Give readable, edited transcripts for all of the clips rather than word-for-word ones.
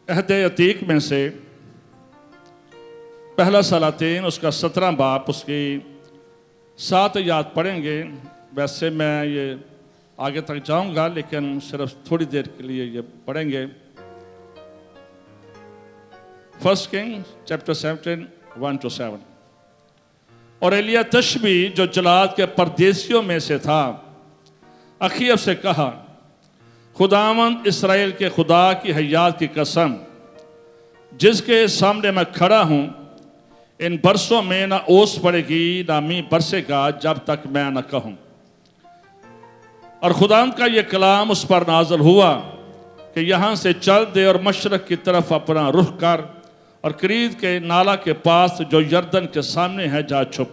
अहद अतीक में से पहला सलातीन उसका 17 बाप उसकी 7 आयत पढ़ेंगे। वैसे मैं ये आगे तक जाऊंगा लेकिन सिर्फ थोड़ी देर के लिए ये पढ़ेंगे। 1 किंग चैप्टर 17 1-7। और एलिया तशबी जो जलाद के परदेसियों में से था अखीब से कहा, खुदावंद इसराइल के खुदा की हयात की कसम जिसके सामने मैं खड़ा हूं, इन बरसों में ना ओस पड़ेगी ना मींह बरसेगा जब तक मैं न कहूं। और खुदावंद का ये कलाम उस पर नाज़िल हुआ कि यहां से चल दे और मशरक की तरफ अपना रुख कर और करीद के नाला के पास जो यरदन के सामने है जा छुप।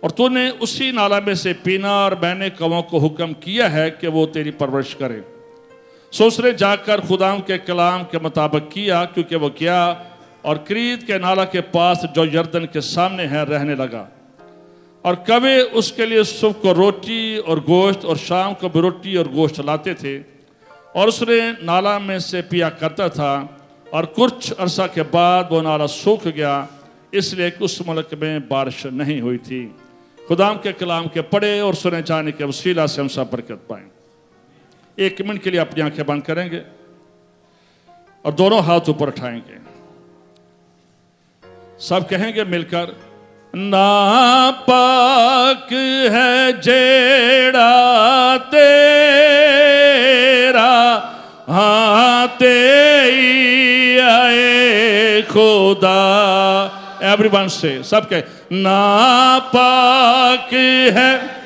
और तूने उसी नाला में से पीना और मैंने कौवों को हुक्म किया है कि वो तेरी परवरिश करें। सो उसने जाकर खुदाम के कलाम के मुताबिक किया, क्योंकि वो गया और करीद के नाला के पास जो यरदन के सामने है रहने लगा। और कौवे उसके लिए सुबह को रोटी और गोश्त और शाम को भी रोटी और गोश्त लाते थे और उसने नाला में से पिया करता था। और कुछ अरसा के बाद वो नाला सूख गया, इसलिए कि उस मुल्क में बारिश नहीं हुई थी। खुदाम के कलाम के पढ़े और सुने जाने के वसीला से हम सब बरकत पाएं। 1 मिनट के लिए अपनी आंखें बंद करेंगे और दोनों हाथ ऊपर उठाएंगे। सब कहेंगे मिलकर, नापाक है जेड़ा तेरा हाथे आए खुदा। एवरीवन से सब कहे, नापाक है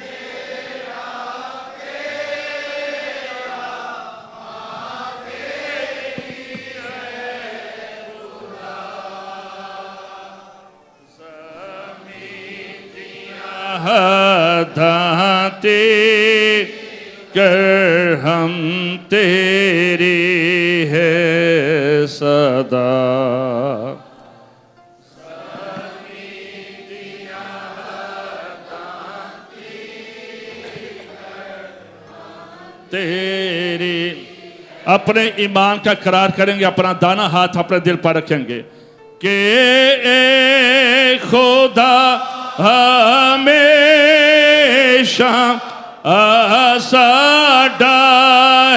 दाते कर हम तेरी है सदा। तेरी अपने ईमान का करार करेंगे, अपना दाना हाथ अपने दिल पर रखेंगे कि ए खुदा हमेशा साडा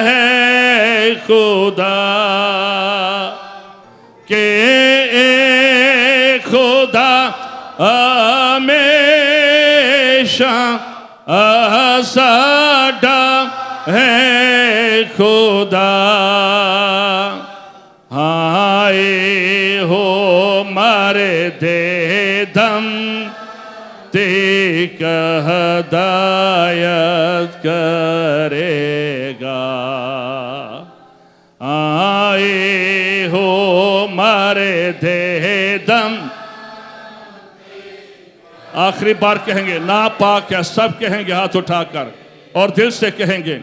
है खुदा के ए खुदा हमेशा साडा है खुदा। हाय हो मारे दे दम तेक हदायत करेगा। आए हो मारे दे दम। आखिरी बार कहेंगे, ना पाक है, सब कहेंगे हाथ उठाकर और दिल से कहेंगे,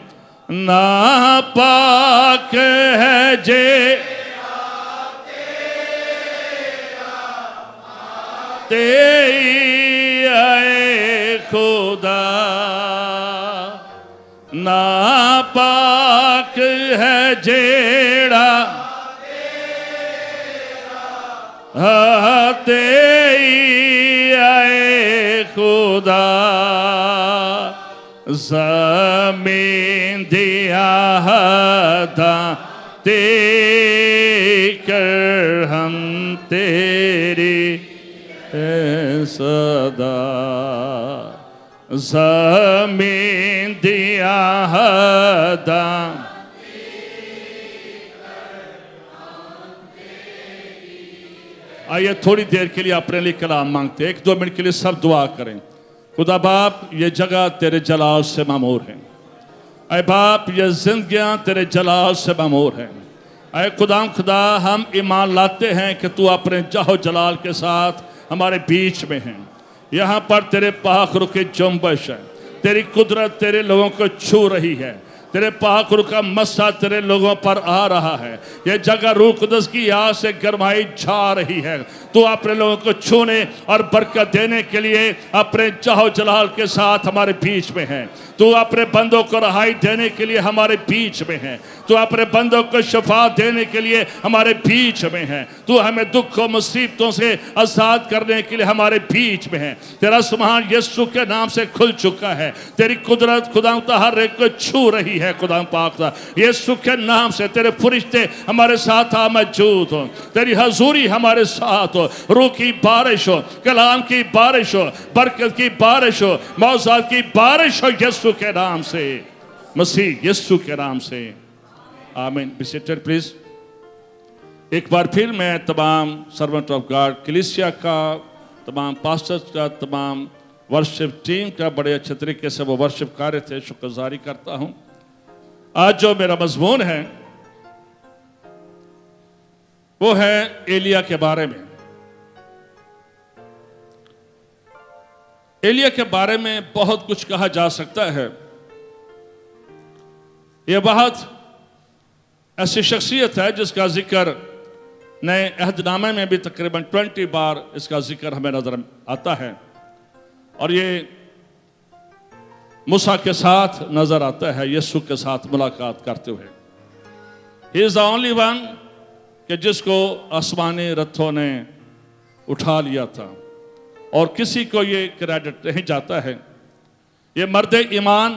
ना पाक है जे तेरी आए खुदा। नापाक है जेड़ा तेरी आए खुदा। ज़मीन दिया हदा ते कर हम तेरी सदा। ज़मीन दिया हदा आइए थोड़ी देर के लिए अपने लिए कलाम मांगते, 1-2 मिनट के लिए सब दुआ करें। खुदा बाप, ये जगह तेरे जलाल से मामूर है। अय बाप, ये जिंदगियां तेरे जलाल से मामूर है। अय खुदा हम ईमान लाते हैं कि तू अपने जाहो जलाल के साथ हमारे बीच में है। यहाँ पर तेरे पाक रुख की जुम्बश है, तेरी कुदरत तेरे लोगों को छू रही है, तेरे पाक रुख का मस्सा तेरे लोगों पर आ रहा है। यह जगह रूह कुदस की याद से गरमाई छा रही है। तू अपने लोगों को छूने और बरकत देने के लिए अपने चाहो जलाल के साथ हमारे बीच में है। तू अपने बंदों को रहाई देने के लिए हमारे बीच में है। तू अपने बंदों को शफा देने के लिए हमारे बीच में है। तू हमें दुख और मुसीबतों से आज़ाद करने के लिए हमारे बीच में है। तेरा सुभान यीशु के नाम से खुल चुका है। तेरी कुदरत खुदा हर एक को छू रही है। खुदा पाक यीशु के नाम से तेरे फरिश्ते हमारे साथ मौजूद हो। तेरी हजूरी हमारे साथ हो। रूह की बारिश हो, कलाम की बारिश हो, बरकत की बारिश हो, मौज़ात की बारिश हो यीशु के नाम से, मसीह यीशु के नाम से, आमीन। Be seated please. एक बार फिर मैं तमाम सर्वेंट ऑफ गॉड कलीसिया का, तमाम पास्टर्स का, तमाम वर्शिप टीम का बड़े अच्छे तरीके से वो वर्शिप कार्य थे, शुक्रगुजारी करता हूँ। आज जो मेरा मजमून है वो है एलिया के बारे में। एलिया के बारे में बहुत कुछ कहा जा सकता है। यह बहुत ऐसी शख्सियत है जिसका जिक्र नए अहदनामे में भी तकरीबन 20 बार इसका जिक्र हमें नजर आता है। और ये मूसा के साथ नजर आता है, यीशु के साथ मुलाकात करते हुए। He is the only one कि जिसको आसमानी रथों ने उठा लिया था और किसी को ये क्रेडिट नहीं जाता है। ये मर्द ईमान,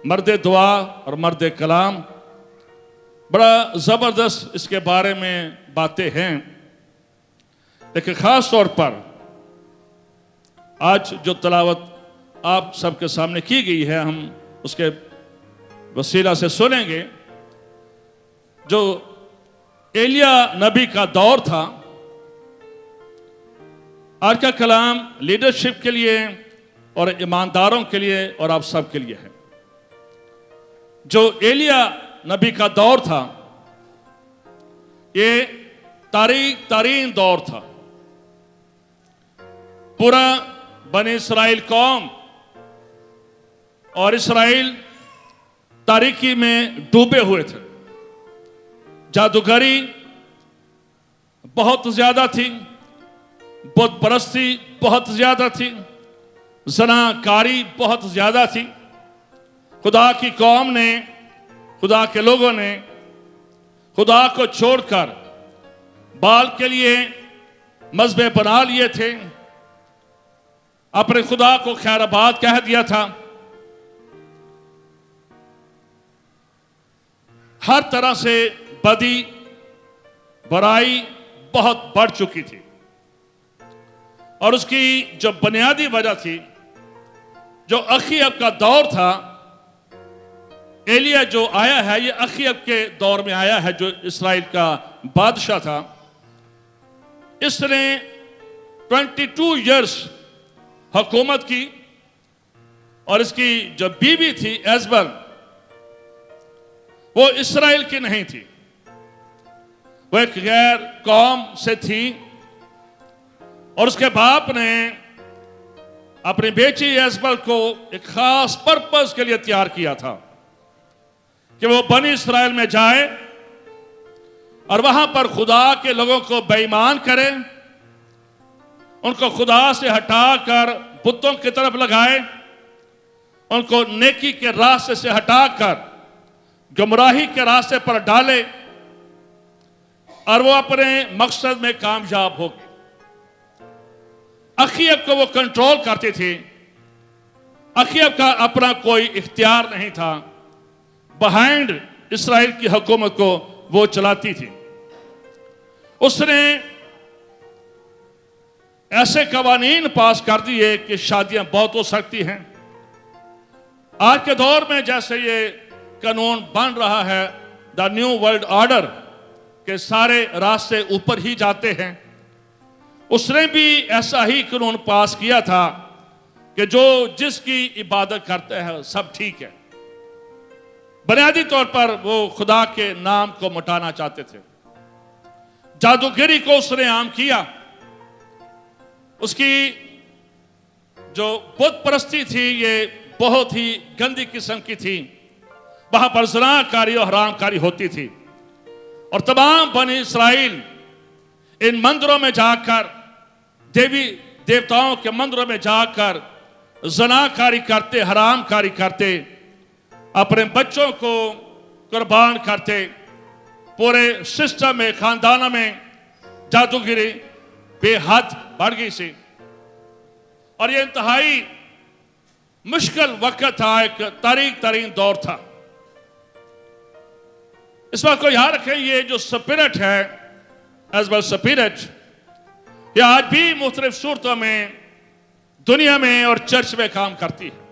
मर्द दुआ और मर्द कलाम, बड़ा ज़बरदस्त इसके बारे में बातें हैं। लेकिन ख़ास तौर पर आज जो तलावत आप सबके सामने की गई है, हम उसके वसीला से सुनेंगे। जो एलिया नबी का दौर था, आज का कलाम लीडरशिप के लिए और ईमानदारों के लिए और आप सब के लिए है। जो एलिया नबी का दौर था, ये तारीन दौर था। पूरा बनी इस्राएल कौम और इस्राएल तारीकी में डूबे हुए थे। जादूगरी बहुत ज्यादा थी, बुत परस्ती बहुत ज्यादा थी, ज़नाकारी बहुत ज्यादा थी। खुदा की कौम ने, खुदा के लोगों ने खुदा को छोड़कर बाल के लिए मज़बे बना लिए थे। अपने खुदा को खैराबाद कह दिया था। हर तरह से बदी बुराई बहुत बढ़ चुकी थी और उसकी जो बुनियादी वजह थी, जो अखीयब का दौर था, एलिया जो आया है ये अखीयब के दौर में आया है, जो इस्राएल का बादशाह था। इसने 22 इयर्स हुकूमत की और इसकी जो बीवी थी एजबल, वो इस्राएल की नहीं थी, वो एक गैर कौम से थी। और उसके बाप ने अपनी बेटी एजबल को एक खास पर्पस के लिए तैयार किया था कि वो बनी इस्राएल में जाए और वहां पर खुदा के लोगों को बेईमान करे, उनको खुदा से हटाकर बुतों की तरफ लगाए, उनको नेकी के रास्ते से हटाकर गुमराही के रास्ते पर डाले और वो अपने मकसद में कामयाब हो गए। अखीयब को वो कंट्रोल करते थे। अखीयब का अपना कोई इख्तियार नहीं था, बिहाइंड इस्राएल की हुकूमत को वो चलाती थी। उसने ऐसे कवानीन पास कर दिए कि शादियां बहुत हो सकती हैं। आज के दौर में जैसे ये कानून बन रहा है, द न्यू वर्ल्ड ऑर्डर, के सारे रास्ते ऊपर ही जाते हैं, उसने भी ऐसा ही कानून पास किया था कि जो जिसकी इबादत करते हैं सब ठीक है। बुनियादी तौर पर वो खुदा के नाम को मिटाना चाहते थे। जादूगरी को उसने आम किया। उसकी जो बुत परस्ती थी ये बहुत ही गंदी किस्म की थी। वहां पर ज़नाकारी और हरामकारी होती थी और तमाम बनी इस्राएल इन मंदिरों में जाकर, देवी देवताओं के मंदिरों में जाकर ज़नाकारी करते, हरामकारी करते, अपने बच्चों को कुर्बान करते। पूरे सिस्टम में, खानदानों में जादूगिरी बेहद बढ़ गई सी और ये इंतहाई मुश्किल वक्त था, एक तारीख तरीन दौर था। इस बात को याद रखें, ये जो स्पिरिट है, एज वेल स्पिरिट, ये आज भी मुख्तलिफ सूरतों में दुनिया में और चर्च में काम करती है।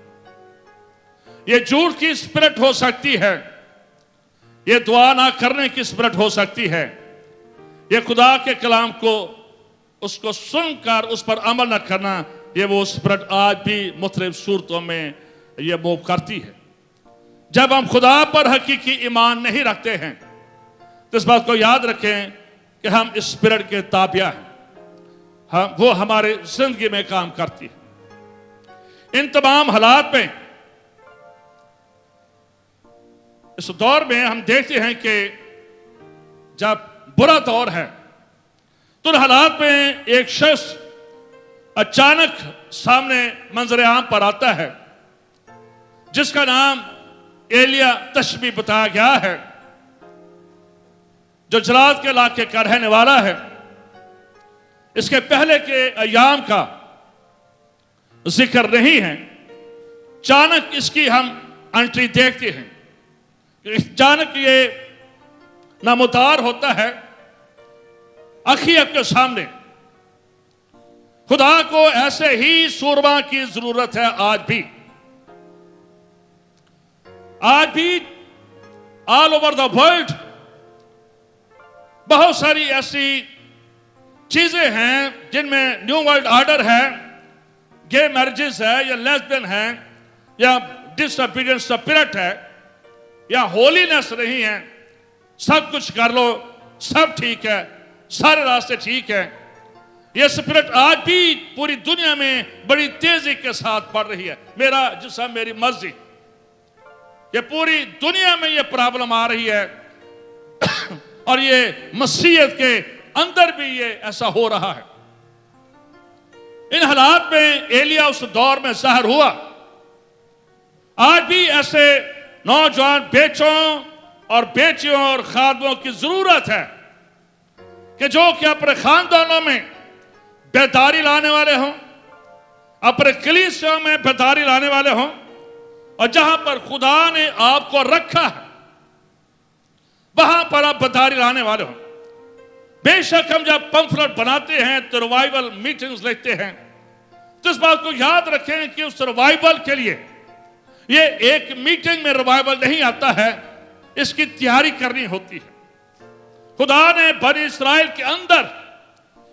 ये झूठ की स्पिरिट हो सकती है, ये दुआ ना करने की स्पिरिट हो सकती है, ये खुदा के कलाम को उसको सुनकर उस पर अमल न करना, ये वो स्पिरिट आज भी मुख्तलिफ सूरतों में ये मूव करती है। जब हम खुदा पर हकीकी ईमान नहीं रखते हैं तो इस बात को याद रखें कि हम इस स्पिरिट के ताबिया हैं, वो हमारे जिंदगी में काम करती है। इन तमाम हालात में, इस दौर में हम देखते हैं कि जब बुरा दौर है तो उन हालात में एक शख्स अचानक सामने मंजर आम पर आता है जिसका नाम एलिया तशबी बताया गया है, जो जलाद के इलाके का रहने वाला है। इसके पहले के अयाम का जिक्र नहीं है, अचानक इसकी हम एंट्री देखते हैं। अचानक ये नामुतार होता है अखियत के सामने। खुदा को ऐसे ही सूरमा की जरूरत है आज भी ऑल ओवर द वर्ल्ड बहुत सारी ऐसी चीजें हैं जिनमें न्यू वर्ल्ड ऑर्डर है, गे मैरिजेस है या लेस्बियन है या डिसोबीडियंट स्पिरिट है या होलीनेस नहीं है, सब कुछ कर लो, सब ठीक है, सारे रास्ते ठीक है। यह स्पिरिट आज भी पूरी दुनिया में बड़ी तेजी के साथ बढ़ रही है। मेरा जिस्म मेरी मर्जी, ये पूरी दुनिया में ये प्रॉब्लम आ रही है और ये मसीहत के अंदर भी ये ऐसा हो रहा है। इन हालात में एलिया उस दौर में ज़ाहिर हुआ। आज भी ऐसे नौजवान बेचों और बेटियों और खादमों की जरूरत है कि जो कि अपने खानदानों में बेदारी लाने वाले हों, अपने कलीसियों में बेदारी लाने वाले हों, और जहां पर खुदा ने आपको रखा है वहां पर आप बेदारी लाने वाले हों। बेशक हम जब पंफलेट बनाते हैं तो रिवाइवल मीटिंग्स लेते हैं, तो इस बात को याद रखें कि उस रिवाइवल के लिए ये एक मीटिंग में रिवाइवल नहीं आता है, इसकी तैयारी करनी होती है। खुदा ने बनी इस्राइल के अंदर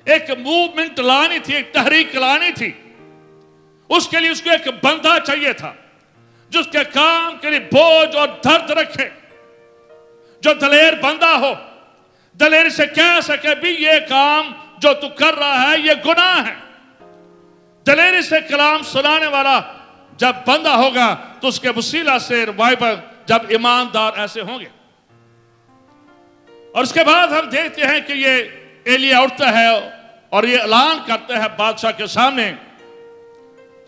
एक मूवमेंट लानी थी, एक तहरीक लानी थी। उसके लिए उसको एक बंदा चाहिए था जिसके काम के लिए बोझ और दर्द रखे, जो दलेर बंदा हो, दलेरी से कह सके भी ये काम जो तू कर रहा है ये गुनाह है। दलेरी से कलाम सुनाने वाला जब बंदा होगा तो उसके वसीला से रिवाइवल, जब ईमानदार ऐसे होंगे। और उसके बाद हम देखते हैं कि ये एलिया उठता है और ये ऐलान करता है बादशाह के सामने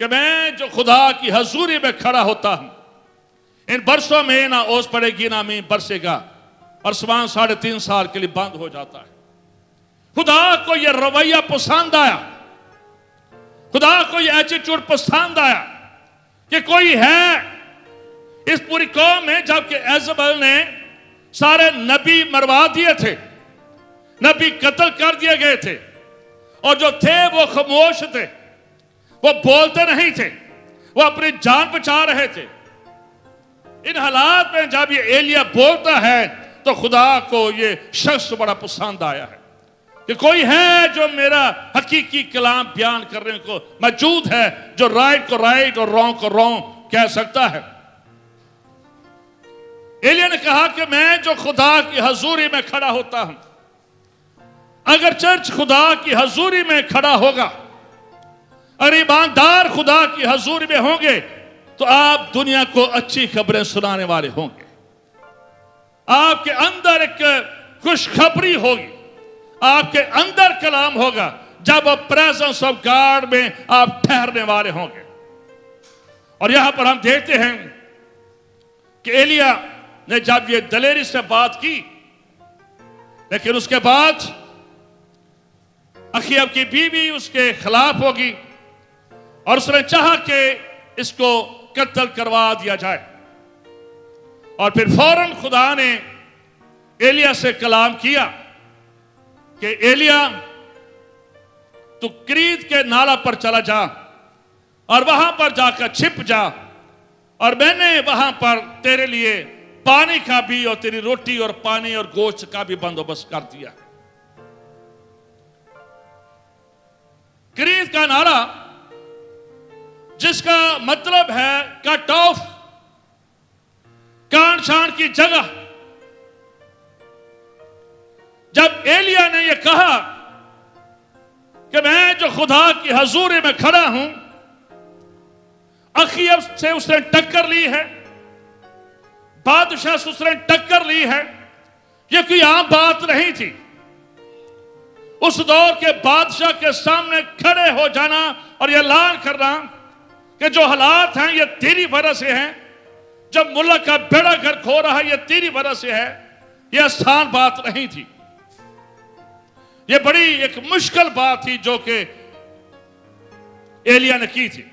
कि मैं जो खुदा की हजूरी में खड़ा होता हूं, इन बरसों में ना ओस पड़ेगी ना मींह बरसेगा और आसमान 3.5 साल के लिए बंद हो जाता है। खुदा को यह रवैया पसंद आया, खुदा को यह एटीट्यूड पसंद आया कि कोई है इस पूरी कौम में, जबकि एजबल ने सारे नबी मरवा दिए थे, नबी कत्ल कर दिए गए थे, और जो थे वो खामोश थे, वो बोलते नहीं थे, वो अपनी जान बचा रहे थे। इन हालात में जब ये एलिया बोलता है तो खुदा को ये शख्स बड़ा पसंद आया है कि कोई है जो मेरा हकीकी कलाम बयान करने को मौजूद है, जो राइट को राइट और रॉन्ग को रॉन्ग कह सकता है। एलिया ने कहा कि मैं जो खुदा की हजूरी में खड़ा होता हूं, अगर चर्च खुदा की हजूरी में खड़ा होगा, अगर ईमानदार खुदा की हजूरी में होंगे, तो आप दुनिया को अच्छी खबरें सुनाने वाले होंगे। आपके अंदर एक खुशखबरी होगी, आपके अंदर कलाम होगा जब आप प्रेजेंस ऑफ गॉड में आप ठहरने वाले होंगे। और यहां पर हम देखते हैं कि एलिया ने जब ये दलेरी से बात की, लेकिन उसके बाद अखीब की बीवी उसके खिलाफ होगी और उसने चाहा कि इसको कत्ल करवा दिया जाए। और फिर फौरन खुदा ने एलिया से कलाम किया कि एलिया तू क्रीत के नाला पर चला जा और वहां पर जाकर छिप जा, और मैंने वहां पर तेरे लिए पानी का भी और तेरी रोटी और पानी और गोश्त का भी बंदोबस्त कर दिया। क्रीत का नाला जिसका मतलब है कट ऑफ, कान छान की जगह। जब एलिया ने यह कहा कि मैं जो खुदा की हजूरी में खड़ा हूं, अखीब से उसने टक्कर ली है, बादशाह से उसने टक्कर ली है, यह कोई आम बात नहीं थी। उस दौर के बादशाह के सामने खड़े हो जाना और यह ऐलान करना कि जो हालात हैं ये तेरी वजह से हैं, जब मुल्क का बेड़ा घर खो रहा है ये तेरी वजह से है, यह आसान बात नहीं थी। यह बड़ी एक मुश्किल बात थी जो कि एलिया ने की थी।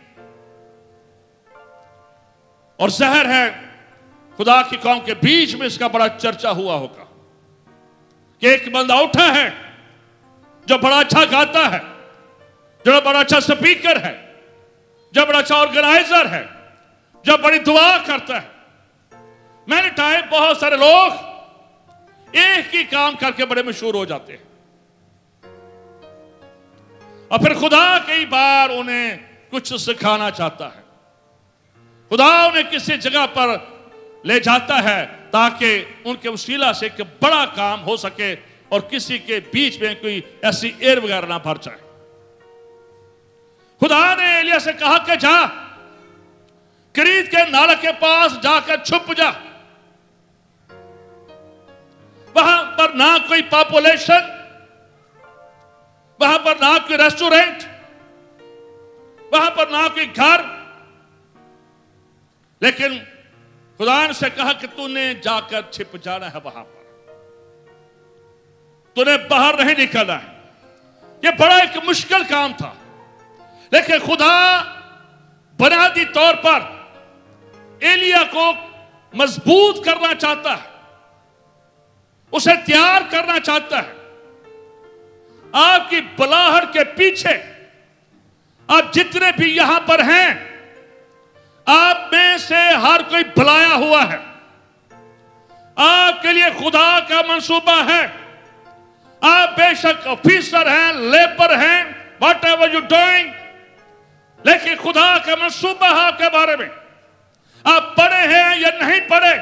और जहर है खुदा की कौम के बीच में इसका बड़ा चर्चा हुआ होगा कि एक बंदा उठा है जो बड़ा अच्छा गाता है, जो बड़ा अच्छा स्पीकर है, जो बड़ा अच्छा ऑर्गेनाइजर है, जो बड़ी दुआ करता है। मैंने टाइम बहुत सारे लोग एक ही काम करके बड़े मशहूर हो जाते हैं और फिर खुदा कई बार उन्हें कुछ सिखाना चाहता है, खुदा उन्हें किसी जगह पर ले जाता है ताकि उनके वसीला से एक बड़ा काम हो सके और किसी के बीच में कोई ऐसी एर वगैरह ना भर जाए। खुदा ने एलिया से कहा कि जा क्रीत के नाले के पास जाकर छुप जा, वहां पर ना कोई पॉपुलेशन, वहां पर ना कोई रेस्टोरेंट, वहां पर ना कोई घर, लेकिन खुदा ने से कहा कि तूने जाकर छिप जाना है, वहां पर तूने बाहर नहीं निकलना है। यह बड़ा एक मुश्किल काम था, लेकिन खुदा बुनियादी तौर पर एलिया को मजबूत करना चाहता है, उसे तैयार करना चाहता है। आपकी बुलाहट के पीछे आप जितने भी यहां पर हैं, आप में से हर कोई बुलाया हुआ है। आपके लिए खुदा का मंसूबा है। आप बेशक ऑफिसर हैं, लेबर हैं, वट एवर यू डूइंग, लेकिन खुदा का मंसूबा है आपके बारे में। आप पढ़े हैं या नहीं पढ़े,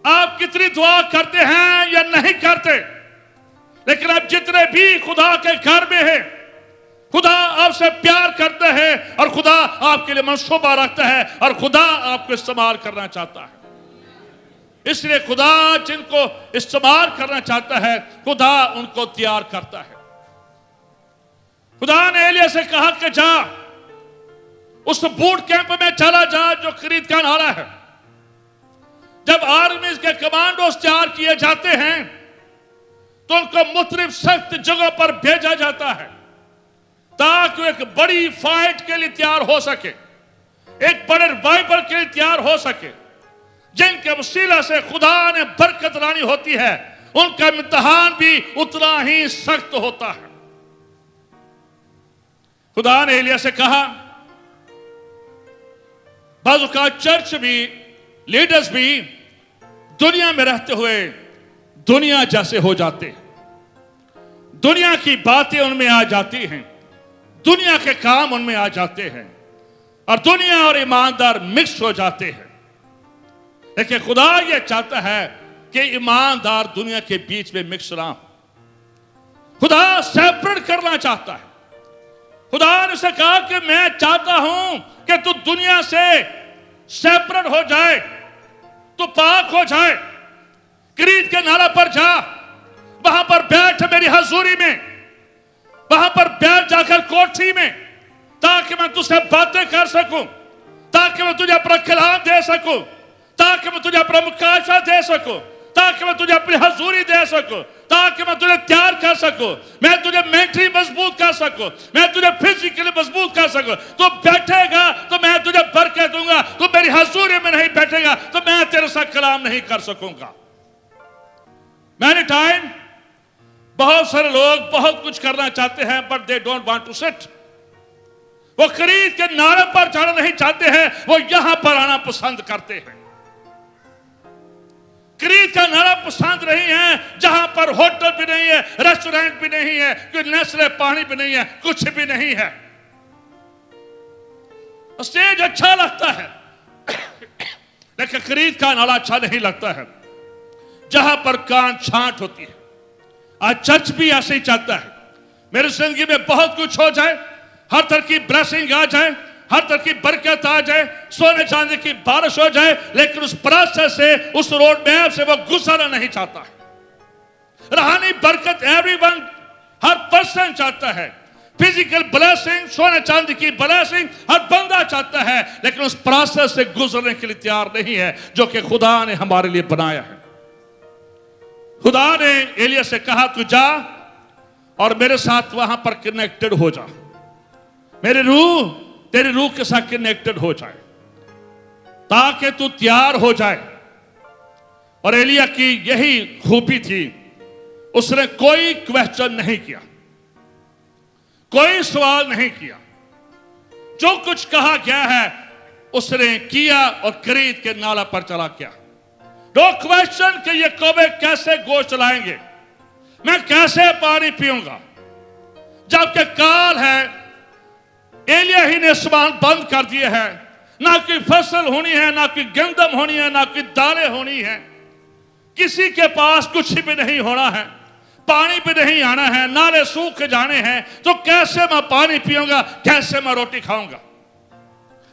आप कितनी दुआ करते हैं या नहीं करते, लेकिन आप जितने भी खुदा के घर में हैं, खुदा आपसे प्यार करता है और खुदा आपके लिए मंसूबा रखता है और खुदा आपको इस्तेमाल करना चाहता है। इसलिए खुदा जिनको इस्तेमाल करना चाहता है, खुदा उनको तैयार करता है। खुदा ने एलिया से कहा कि जा उस बूट कैंप में चला जा जो क्रीत का नाला है। जब आर्मी के कमांडोज तैयार किए जाते हैं तो उनको मुख्तलिफ सख्त जगह पर भेजा जाता है ताकि एक बड़ी फाइट के लिए तैयार हो सके, एक बड़े रिवाइवल के लिए तैयार हो सके। जिनके वसीला से खुदा ने बरकत लानी होती है, उनका इम्तिहान भी उतना ही सख्त होता है। खुदा ने एलिया से कहा, बाज़ औक़ात चर्च भी, लीडर्स भी दुनिया में रहते हुए दुनिया जैसे हो जाते हैं, दुनिया की बातें उनमें आ जाती हैं, दुनिया के काम उनमें आ जाते हैं और दुनिया और ईमानदार मिक्स हो जाते हैं। लेकिन खुदा यह चाहता है कि ईमानदार दुनिया के बीच में मिक्स ना हो। खुदा सेपरेट करना चाहता है। खुदा ने उसे कहा कि मैं चाहता हूं कि तू दुनिया से सेपरेट हो जाए, तू पाक हो जाए, क्रीत के नाला पर जा वहां पर बैठ मेरी हजूरी में, वहां पर बैठ जाकर कोठी में, ताकि मैं तुझसे बातें कर सकूं, ताकि मैं तुझे अपना कलाम दे सकूं, ताकि मैं तुझे अपना मुकाशा दे सकूं, ताकि मैं तुझे अपनी हजूरी दे सकूं, ताकि मैं तुझे तैयार कर सकूं, मैं तुझे मेंटली मजबूत कर सकूं, मैं तुझे फिजिकली मजबूत कर सकूं। तो बैठेगा तो मैं तुझे बरकत दूंगा, तो मेरी हजूरी में नहीं बैठेगा तो मैं तेरे साथ कलाम नहीं कर सकूंगा। मैनी टाइम बहुत सारे लोग बहुत कुछ करना चाहते हैं, but they don't want to sit. वो खरीद के नारे पर जाना नहीं चाहते हैं, वो यहां पर आना पसंद करते हैं। खरीद का नारा पसंद नहीं है, जहां पर होटल भी नहीं है, रेस्टोरेंट भी नहीं है, कोई नेस्ले पानी भी नहीं है, कुछ भी नहीं है। स्टेज अच्छा लगता है लेकिन खरीद का नारा अच्छा नहीं लगता है, जहां पर कान छांट होती है। आज चर्च भी ऐसे ही चलता है, मेरी जिंदगी में बहुत कुछ हो जाए, हर तरह की ब्लेसिंग आ जाए, हर तरह की बरकत आ जाए, सोने चांदी की बारिश हो जाए, लेकिन उस प्रोसेस से, उस रोड मैप से वो गुजरना नहीं चाहता है। रूहानी बरकत एवरीवन, हर पर्सन चाहता है। फिजिकल ब्लेसिंग, सोने चांदी की ब्लेसिंग हर बंदा चाहता है, लेकिन उस प्रोसेस से गुजरने के लिए तैयार नहीं है, जो कि खुदा ने हमारे लिए बनाया है। खुदा ने एलिया से कहा, तू जा और मेरे साथ वहां पर कनेक्टेड हो जा, मेरी रूह तेरी रूह के साथ कनेक्टेड हो जाए, ताकि तू तैयार हो जाए। और एलिया की यही खूबी थी, उसने कोई क्वेश्चन नहीं किया, कोई सवाल नहीं किया। जो कुछ कहा गया है उसने किया और खरीद के नाला पर चला गया। नो क्वेश्चन कि ये कौवे कैसे गोश्त लाएंगे, मैं कैसे पानी पीऊंगा, जबकि काल है एलिया ही ने आसमान बंद कर दिए हैं। ना कोई फसल होनी है, ना कोई गंदम होनी है, ना कोई दालें होनी है, किसी के पास कुछ भी नहीं होना है, पानी भी नहीं आना है, नाले सूख जाने हैं। तो कैसे मैं पानी पीऊंगा, कैसे मैं रोटी खाऊंगा।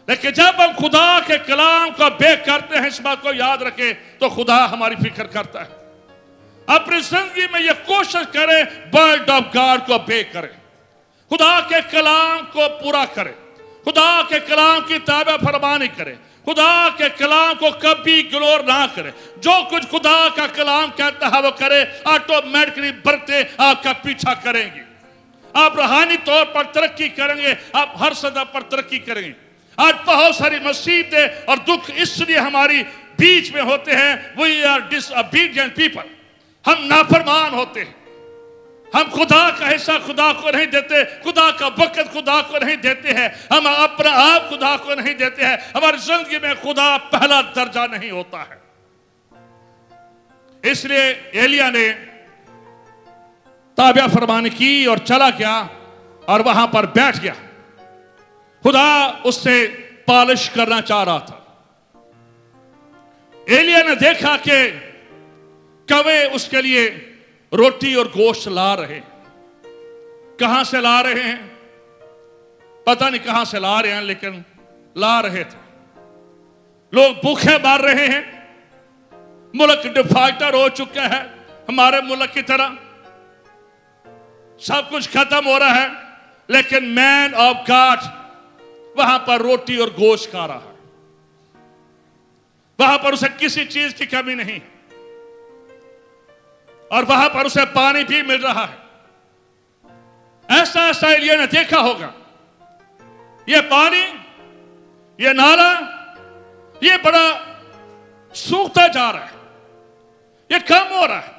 लेकिन जब हम खुदा के कलाम को बेक करते हैं, इस बात को याद रखें, तो खुदा हमारी फिक्र करता है। अपनी जिंदगी में यह कोशिश करें, वर्ड ऑफ गॉड को बेक करें, खुदा के कलाम को पूरा करे, खुदा के कलाम की ताबे फरमानी करे, खुदा के कलाम को कभी इग्नोर ना करे। जो कुछ खुदा का कलाम कहता है वो करे, ऑटोमेटिकली बरकतें आपका पीछा करेंगी, आप रूहानी तौर पर तरक्की करेंगे, आप हर सतह पर तरक्की करेंगे। आज बहुत सारी मुसीबतें और दुख इसलिए हमारी बीच में होते हैं, वी आर डिसओबीडिएंट पीपल, हम नाफरमान होते हैं, हम खुदा का हिस्सा खुदा को नहीं देते, खुदा का वक़्त खुदा को नहीं देते हैं, हम अपना आप खुदा को नहीं देते हैं, हमारी जिंदगी में खुदा पहला दर्जा नहीं होता है। इसलिए एलिया ने ताबिया फरमानी की और चला गया और वहां पर बैठ गया। खुदा उससे पॉलिश करना चाह रहा था। एलिया ने देखा कि कौवे उसके लिए रोटी और गोश्त ला रहे हैं। कहां से ला रहे हैं पता नहीं, कहां से ला रहे हैं, लेकिन ला रहे थे। लोग भूखे मर रहे हैं, मुल्क डिफाल्टर हो चुका है, हमारे मुल्क की तरह सब कुछ खत्म हो रहा है, लेकिन मैन ऑफ गॉड वहां पर रोटी और गोश्त खा रहा है, वहां पर उसे किसी चीज की कमी नहीं, और वहां पर उसे पानी भी मिल रहा है। ऐसा ऐसा एलिया ने देखा होगा, ये पानी, ये नाला, ये बड़ा सूखता जा रहा है, ये कम हो रहा है।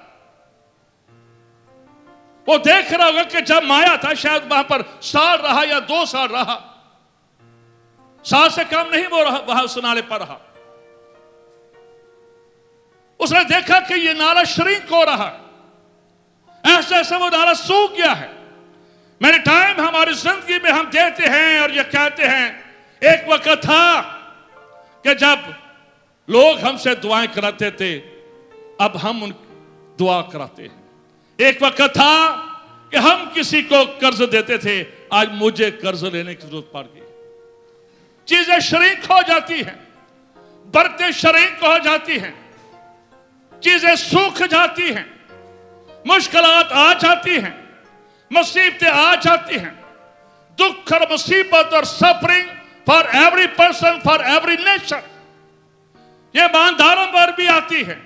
वो देख रहा होगा कि जब माया था शायद वहां पर साल रहा या 2 साल रहा, साल से कम नहीं वो रहा, वहां उस नाले पर रहा। उसने देखा कि ये नाला श्रिंक हो रहा है, ऐसे ऐसे वो नाला सूख गया है। मेरे टाइम हमारी जिंदगी में हम देते हैं और ये कहते हैं, एक वक्त था कि जब लोग हमसे दुआएं कराते थे, अब हम उन दुआ कराते हैं। एक वक्त था कि हम किसी को कर्ज देते थे, आज मुझे कर्ज लेने की जरूरत पड़ गई। चीजें श्रिंक हो जाती हैं, बरकतें श्रिंक हो जाती हैं, चीजें सूख जाती हैं। मुश्किलात आ जाती हैं, मुसीबतें आ जाती हैं, दुख और मुसीबत और suffering for every person, for every nation, ये ईमानदारों पर भी आती है।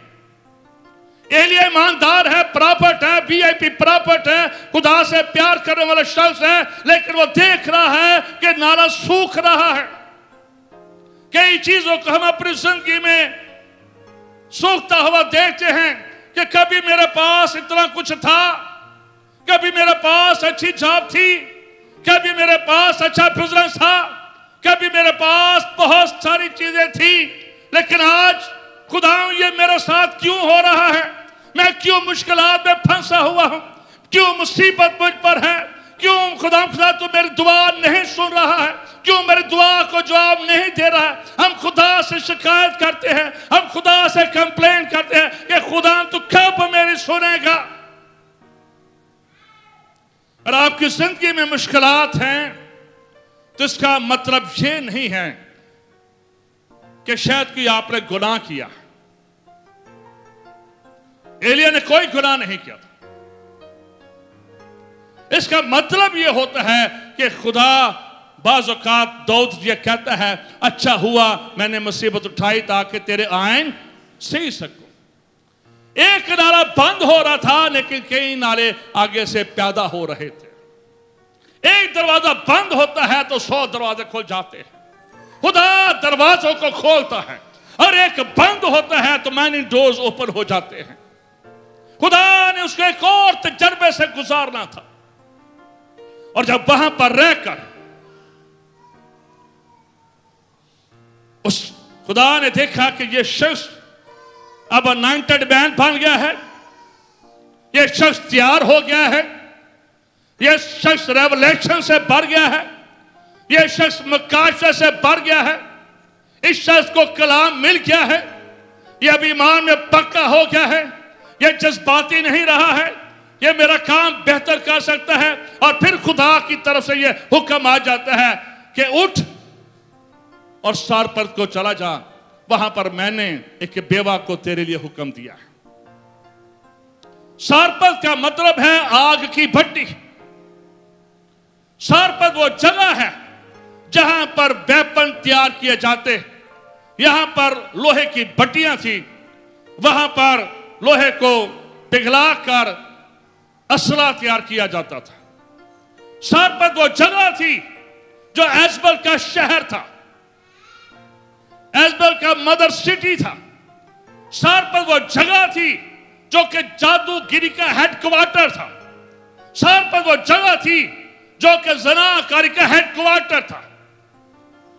एलिया ईमानदार है, प्रॉपर्ट है, वीआईपी प्रॉपर्ट है, खुदा से प्यार करने वाला शख्स है, लेकिन वो देख रहा है कि नाला सूख रहा है। कई चीजों को हम अपनी जिंदगी में सूखता हुआ देखते हैं कि कभी मेरे पास इतना कुछ था, कभी मेरे पास अच्छी जॉब थी, कभी मेरे पास अच्छा बिजनेस था, कभी मेरे पास बहुत सारी चीजें थी, लेकिन आज खुदा ये मेरे साथ क्यों हो रहा है? मैं क्यों मुश्किलात में फंसा हुआ हूं? क्यों मुसीबत मुझ पर है? क्यों खुदा तू मेरी दुआ नहीं सुन रहा है? क्यों मेरी दुआ को जवाब नहीं दे रहा है? हम खुदा से शिकायत करते हैं, हम खुदा से कंप्लेन करते हैं कि खुदा तू कब मेरी सुनेगा? और आपकी जिंदगी में मुश्किलात हैं तो इसका मतलब ये नहीं है कि शायद कि आपने गुनाह किया। एलिया ने कोई गुनाह नहीं किया था। इसका मतलब यह होता है कि खुदा बाज़ औक़ात दाऊद ये कहता है, अच्छा हुआ मैंने मुसीबत उठाई ताकि तेरे आइन सही सकूं। एक नाला बंद हो रहा था लेकिन कई नाले आगे से पैदा हो रहे थे। एक दरवाजा बंद होता है तो 100 दरवाजे खुल जाते हैं। खुदा दरवाजों को खोलता है, और एक बंद होता है तो मैनी डोर्स ओपन हो जाते हैं। खुदा ने उसको एक और तजर्बे से गुजारना था, और जब वहां पर रहकर उस खुदा ने देखा कि यह शख्स अब अनॉइंटेड मैन बन गया है, यह शख्स तैयार हो गया है, यह शख्स रेवलेशन से भर गया है, यह शख्स मुकाशफे से भर गया है, इस शख्स को कलाम मिल गया है, यह अब ईमान में पक्का हो गया है, यह जज्बाती नहीं रहा है, यह मेरा काम बेहतर कर सकता है। और फिर खुदा की तरफ से यह हुक्म आ जाता है कि उठ और सारपत को चला जा, वहां पर मैंने एक बेवा को तेरे लिए हुक्म दिया है। सारपत का मतलब है आग की भट्टी। सारपत वो जगह है जहां पर वेपन तैयार किए जाते। यहां पर लोहे की भट्टियां थी, वहां पर लोहे को पिघलाकर असला तैयार किया जाता था। सारपत वो जगह थी जो एजबल का शहर था, एजबल का मदर सिटी था। सारपत वो जगह थी जो कि जादूगिरी का हेडक्वार्टर था। सारपत वो जगह थी जो कि ज़नाकारी का हेडक्वार्टर था।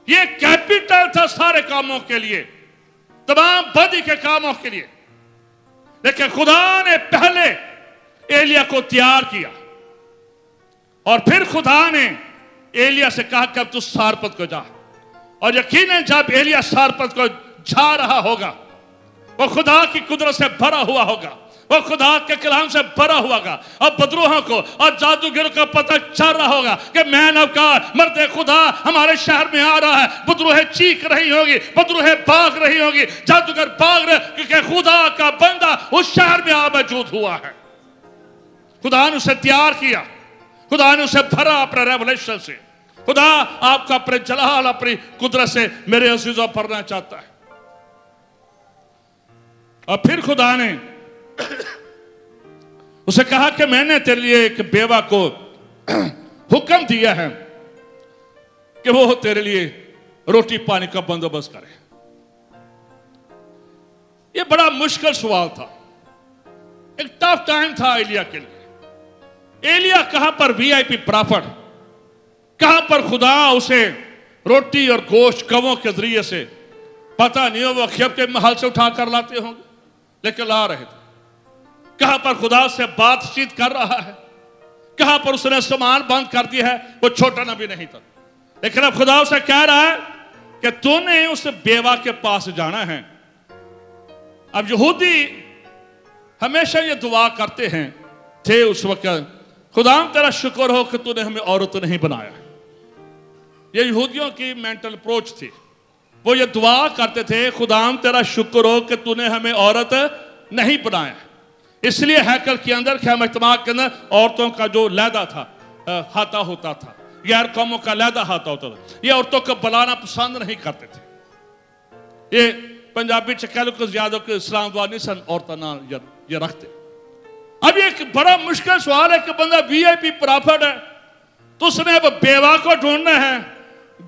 ये कैपिटल था सारे कामों के लिए, तमाम बदी के कामों के लिए। लेकिन खुदा ने पहले एलिया को तैयार किया, और फिर खुदा ने एलिया से कहा कि अब तू सारपत को जा। और यकीनन जब एलिया सारपत को जा रहा होगा, वो खुदा की कुदरत से भरा हुआ होगा, वो खुदा के कलाम से भरा हुआ होगा, और बदरूहों को और जादूगरों का पता चल रहा होगा कि मैन ऑफ गॉड, मर्द खुदा हमारे शहर में आ रहा है। बदरूहें चीख रही होगी, बदरूहें भाग रही होगी, जादूगर भाग रहे, क्योंकि खुदा का बंदा उस शहर में आ मौजूद हुआ है। खुदा ने उसे तैयार किया, खुदा ने उसे भरा अपने रेवलेशन से। खुदा आपका अपने जलाल, अपनी कुदरत से मेरे अजीजों भरना चाहता है। और फिर खुदा ने उसे कहा कि मैंने तेरे लिए एक बेवा को हुक्म दिया है कि वो तेरे लिए रोटी पानी का बंदोबस्त करे। ये बड़ा मुश्किल सवाल था, एक टफ टाइम था एलिया के लिए। एलिया कहां पर वीआईपी प्रॉफिट, कहां पर खुदा उसे रोटी और गोश्त कवों के जरिए से, पता नहीं हो वो खेब के महल से उठा कर लाते होंगे, लेकिन ला रहे थे। कहां पर खुदा से बातचीत कर रहा है, कहां पर उसने सामान बंद कर दिया है। वो छोटा नबी नहीं था, लेकिन अब खुदा उसे कह रहा है कि तूने उस बेवा के पास जाना है। अब यहूदी हमेशा ये दुआ करते हैं थे उस वक्त, खुदा तेरा शुक्र हो कि तूने हमें औरत नहीं बनाया। ये यहूदियों की मेंटल अप्रोच थी। वो ये दुआ करते थे, खुदा तेरा शुक्र हो कि तूने हमें औरत नहीं बनाया। इसलिए हैकल के अंदर ख़ैमा इज्तिमा के अंदर औरतों का जो लहदा था, हाथा होता था, गैर कौमों का लहदा हाथा होता था। ये औरतों को बुलाना पसंद नहीं करते थे। ये पंजाबी च कह लो कि ज्यादा के इस्लाम द्वारा नहीं सन औरतां ना ये रखते। अब ये एक बड़ा मुश्किल सवाल है कि बंदा VIP प्रॉफिट है तो उसने अब बेवा को ढूंढना है।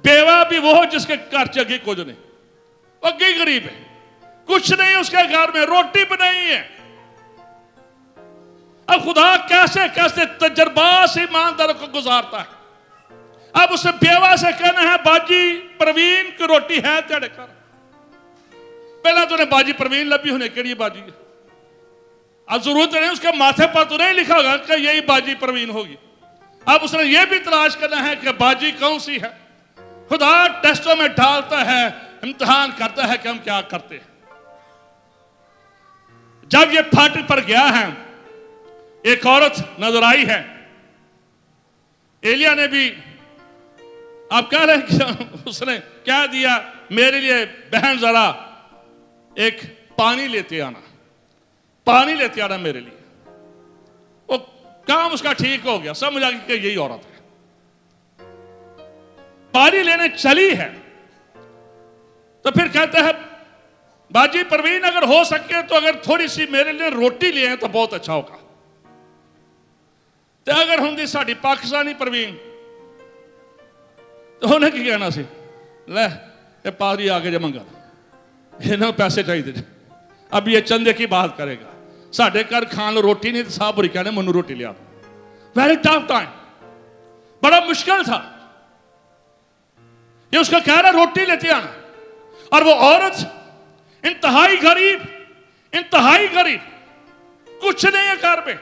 बेवा भी वो जिसके घर च अगे कुछ नहीं, अगे गरीब है, कुछ नहीं उसके घर में, रोटी भी नहीं है। अब खुदा कैसे कैसे तजर्बा से ईमानदारों को गुजारता है। अब उसे बेवा से कहना है बाजी प्रवीण की रोटी है तेरे घर। पहला तो बाजी प्रवीण लभी होने के लिए बाजी है, अब जरूरत नहीं उसके माथे पर तो नहीं लिखा होगा कि यही बाजी प्रवीण होगी। अब उसने ये भी तलाश करना है कि बाजी कौन सी है। खुदा टेस्टों में डालता है, इम्तिहान करता है कि हम क्या करते हैं। जब ये फाटक पर गया है, एक औरत नजर आई है। एलिया ने भी, आप कह रहे हैं कि उसने क्या दिया, मेरे लिए बहन जरा एक पानी लेते आना, पानी लेते आना मेरे लिए। वो काम उसका ठीक हो गया, समझ आ गया कि यही औरत है। पानी लेने चली है तो फिर कहता है बाजी प्रवीण अगर हो सके तो अगर थोड़ी सी मेरे लिए रोटी ले आए तो बहुत अच्छा होगा। तो अगर होंगी साड़ी पाकिस्तानी प्रवीण तो उन्हें की कहना सी, ले पादरी आगे जो मंगा इन्होंने पैसे चाहिए। अब ये चंदे की बात करेगा, साढ़े घर खान लो रोटी नहीं तो साहब बुरी कहने मनु रोटी लिया। वेरी टफ टाइम, बड़ा मुश्किल था। ये उसका कह रहा रोटी लेते आना, और वो औरत इंतहाई गरीब, इंतहाई गरीब, कुछ नहीं है घर में,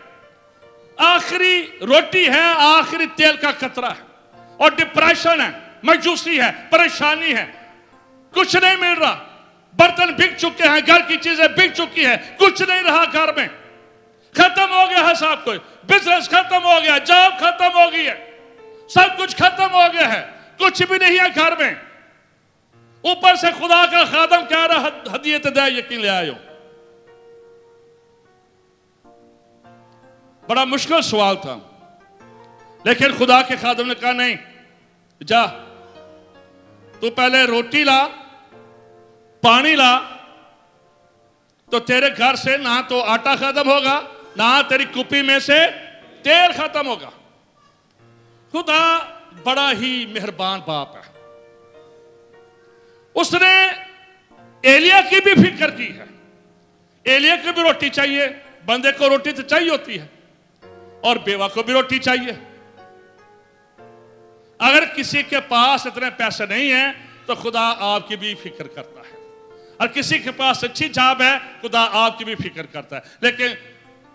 आखिरी रोटी है, आखिरी तेल का कतरा है, और डिप्रेशन है, मायूसी है, परेशानी है, कुछ नहीं मिल रहा। बर्तन बिक चुके हैं, घर की चीजें बिक चुकी है, कुछ नहीं रहा घर में, खत्म हो गया है सब कुछ, बिजनेस खत्म हो गया, जॉब खत्म हो गई है, सब कुछ खत्म हो गया है, कुछ भी नहीं है घर में। ऊपर से खुदा का खादम कह रहा हदियत दे यकीन ले आयो। बड़ा मुश्किल सवाल था, लेकिन खुदा के खादम ने कहा नहीं, जा तू पहले रोटी ला, पानी ला, तो तेरे घर से ना तो आटा खत्म होगा, ना तेरी कुप्पी में से तेल खत्म होगा। खुदा बड़ा ही मेहरबान बाप है। उसने एलिया की भी फिक्र की है। एलिया को भी रोटी चाहिए, बंदे को रोटी तो चाहिए होती है, और बेवा को भी रोटी चाहिए। अगर किसी के पास इतने पैसे नहीं है तो खुदा आपकी भी फिक्र करता है, और किसी के पास अच्छी जॉब है खुदा आपकी भी फिक्र करता है। लेकिन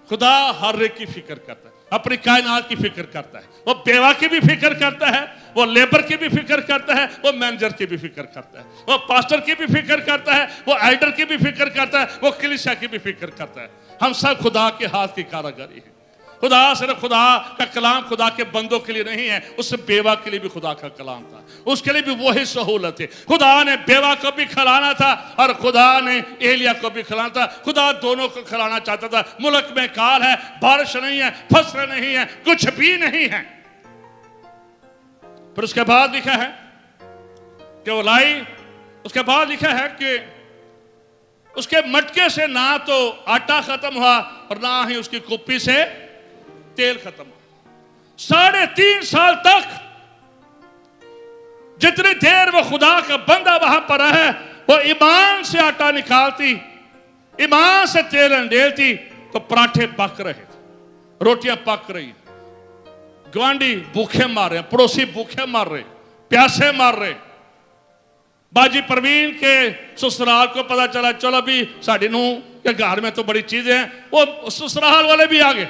खुदा हर एक की फिक्र करता है, अपनी कायनात की फिक्र करता है। वो बेवा की भी फिक्र करता है, वो लेबर की भी फिक्र करता है, वो मैनेजर की भी फिक्र करता है, वो पास्टर की भी फिक्र करता है, वो एल्डर की भी फिक्र करता है, वो कलीसिया की भी फिक्र करता है। हम सब खुदा के हाथ की कारागरी है। खुदा सिर्फ खुदा का कलाम खुदा के बंदों के लिए नहीं है, उस बेवा के लिए भी खुदा का कलाम था, उसके लिए भी वही सहूलत है। खुदा ने बेवा को भी खिलाना था और खुदा ने एलिया को भी खिलाना था। खुदा दोनों को खिलाना चाहता था। मुल्क में काल है, बारिश नहीं है, फसल नहीं है, कुछ भी नहीं है। फिर उसके बाद लिखा है कि वो लाई, उसके बाद लिखा है कि उसके मटके से ना तो आटा खत्म हुआ और ना ही उसकी कुप्पी से तेल खत्म हुआ। 3.5 साल तक जितनी देर वो खुदा का बंदा वहां पर है, वो ईमान से आटा निकालती, ईमान से तेल अंडेलती, तो पराठे पक रहे थे, रोटियां पक रही, गवांडी भूखे मार रहे, पड़ोसी भूखे मार रहे, प्यासे मार रहे। बाजी प्रवीण के ससुराल को पता चला, चलो भी साड़ी नू के घर में तो बड़ी चीजें हैं, वो ससुराल वाले भी आ गए,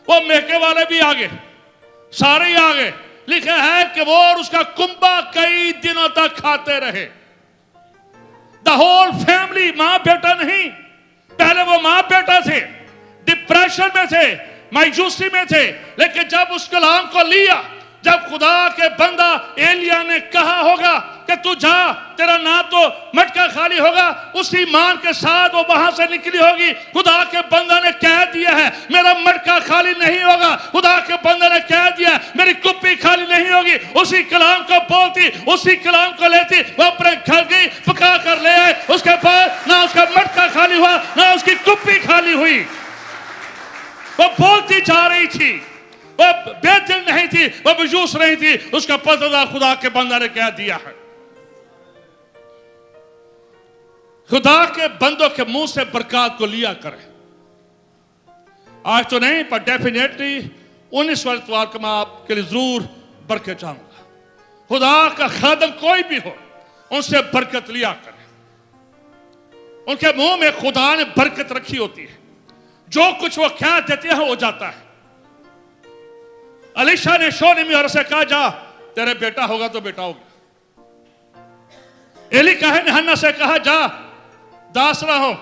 वो मेके वाले भी आ गए, सारे ही आ गए। लिखा है कि वो और उसका कुंबा कई दिनों तक खाते रहे। द होल फैमिली, मां बेटा नहीं, पहले वो मां बेटा थे, डिप्रेशन में थे, मायूसी में थे, लेकिन जब उस कलाम को लिया, जब खुदा के बंदा एलिया ने कहा होगा कि तू जा, तेरा ना तो मटका खाली होगा, उसी ईमान के साथ वो वहां से निकली होगी। खुदा के बंदा ने कह दिया है मेरा मटका खाली नहीं होगा, खुदा के बंदा ने कह दिया मेरी कुप्पी खाली नहीं होगी। उसी कलाम को बोलती, उसी कलाम को लेती, वो अपने घर गई, पका कर ले आए। उसके बाद ना उसका मटका खाली हुआ, ना उसकी कुप्पी खाली हुई। वो बोलती जा रही थी, वो बेदिल नहीं थी, वो बेजूस नहीं थी। उसका पता खुदा के बंदा ने कह दिया है। खुदा के बंदों के मुंह से बरकत को लिया करें। आज तो नहीं, पर डेफिनेटली 19 वाले इतवार को मैं आपके लिए जरूर बरकत चाहूंगा। खुदा का खादम कोई भी हो, उनसे बरकत लिया करें। उनके मुंह में खुदा ने बरकत रखी होती है, जो कुछ वो कह देते हैं हो जाता है। अलीशा ने शोनी और से कहा जा, तेरे बेटा होगा तो बेटा होगा। एली कहे ने हन्ना से कहा जा, दास ना हो,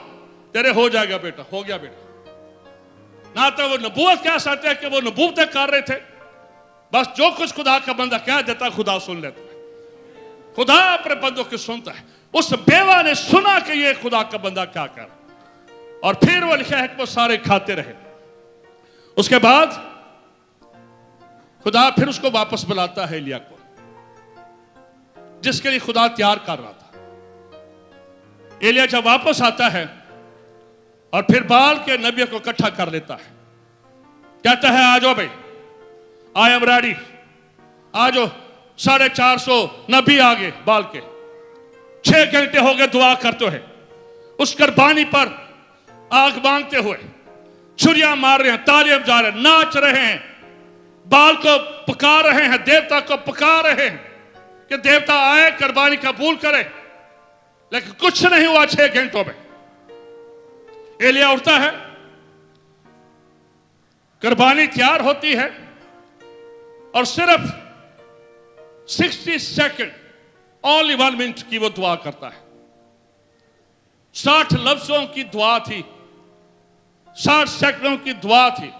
तेरे हो जाएगा बेटा, हो गया बेटा। ना तो वो नबूवत कह सकते हैं कि वो नबूवतें कर रहे थे, बस जो कुछ खुदा का बंदा कह देता खुदा सुन लेता है। खुदा अपने बंदों की सुनता है। उस बेवा ने सुना कि ये खुदा का बंदा क्या कर, और फिर वो लिखा है कि वो सारे खाते रहे। उसके बाद खुदा फिर उसको वापस बुलाता है एलिया को, जिसके लिए खुदा तैयार कर रहा था। एलिया जब वापस आता है और फिर बाल के नबियों को इकट्ठा कर लेता है, कहता है आ जाओ भाई, आई एम रेडी, आ जाओ। 450 नबी आ गए बाल के, 6 घंटे हो गए दुआ करते हुए, उस कुर्बानी पर आग मांगते हुए, छुरियां मार रहे हैं, तालियां बजा रहे हैं, नाच रहे हैं, बाल को पका रहे हैं, देवता को पका रहे हैं कि देवता आए कुर्बानी कबूल करे। लेकिन कुछ नहीं हुआ। 6 घंटों में एलिया उठता है, कुर्बानी तैयार होती है और सिर्फ 60 सेकंड, ओनली 1 मिनट की वो दुआ करता है। 60 लफ्जों की दुआ थी, 60 सेकंडों की दुआ थी।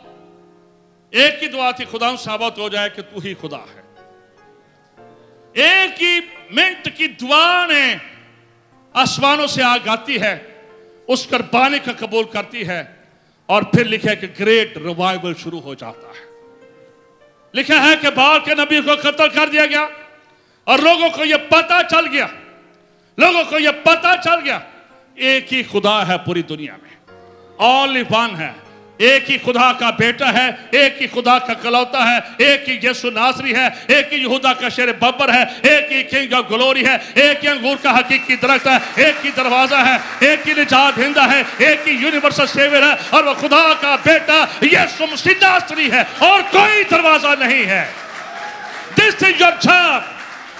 एक ही दुआ थी, खुदा साबित हो जाए कि तू ही खुदा है। एक ही मिनट की दुआ ने आसमानों से आग आती है, उस कुर्बानी का कबूल करती है, और फिर लिखा है कि ग्रेट रिवाइवल शुरू हो जाता है। लिखा है कि बाल के नबी को कत्ल कर दिया गया और लोगों को यह पता चल गया, लोगों को यह पता चल गया एक ही खुदा है पूरी दुनिया में, ऑनली वन है। एक ही खुदा का बेटा है, एक ही खुदा का कलौता है, एक ही यीशु नासरी है, एक ही यहूदा का शेर बब्बर है, एक ही किंग ऑफ ग्लोरी है, एक ही अंगूर का हकीकी दरख्त है, एक ही दरवाजा है, एक ही निजात हिंदा है, एक ही यूनिवर्सल सेवियर है, और वह खुदा का बेटा यीशु मसीह नासरी है, और कोई दरवाजा नहीं है। This is your job.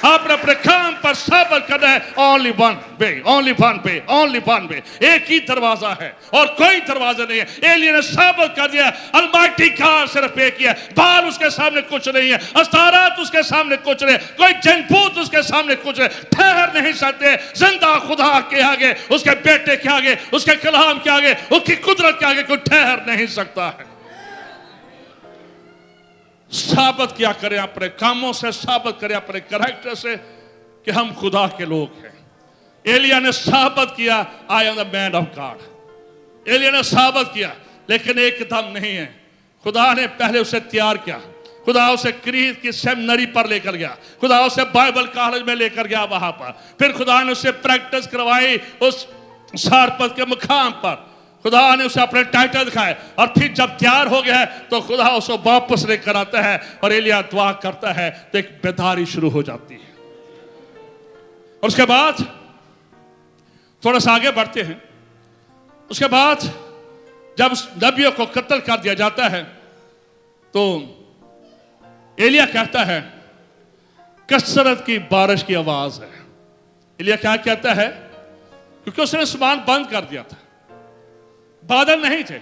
आपने अपने काम पर सब्र करना है। Only one way, only one way, only one way. एक ही दरवाजा है और कोई दरवाजा नहीं है। एलिया ने सब्र कर दिया। अलमाइटी गॉड सिर्फ एक ही है, बाल उसके सामने कुछ नहीं है, अस्तारात उसके सामने कुछ नहीं, कोई जनपूत उसके सामने कुछ नहीं, ठहर नहीं सकते। जिंदा खुदा के आगे, उसके बेटे के आगे, उसके कलाम के आगे, उसकी कुदरत के आगे कोई ठहर नहीं सकता है। साबित क्या करें अपने कामों से, साबित करें अपने कैरेक्टर से कि हम खुदा के लोग हैं। एलिया ने साबित किया, I am the man of God. एलिया ने साबित किया, लेकिन एकदम नहीं है। खुदा ने पहले उसे तैयार किया, खुदा उसे क्रीत की सेमिनरी पर लेकर गया, खुदा उसे बाइबल कॉलेज में लेकर गया वहां पर, फिर खुदा ने उसे प्रैक्टिस करवाई उस सारपत के मुकाम पर, खुदा ने उसे अपने टाइटल दिखाए, और फिर जब तैयार हो गया है तो खुदा उसे वापस लेकर आता है, और एलिया दुआ करता है तो एक बेदारी शुरू हो जाती है। और उसके बाद थोड़ा सा आगे बढ़ते हैं। उसके बाद जब उस नबियों को कत्ल कर दिया जाता है तो एलिया कहता है कसरत की बारिश की आवाज है। एलिया क्या कहता है? क्योंकि उसने आसमान बंद कर दिया था, बादल नहीं थे,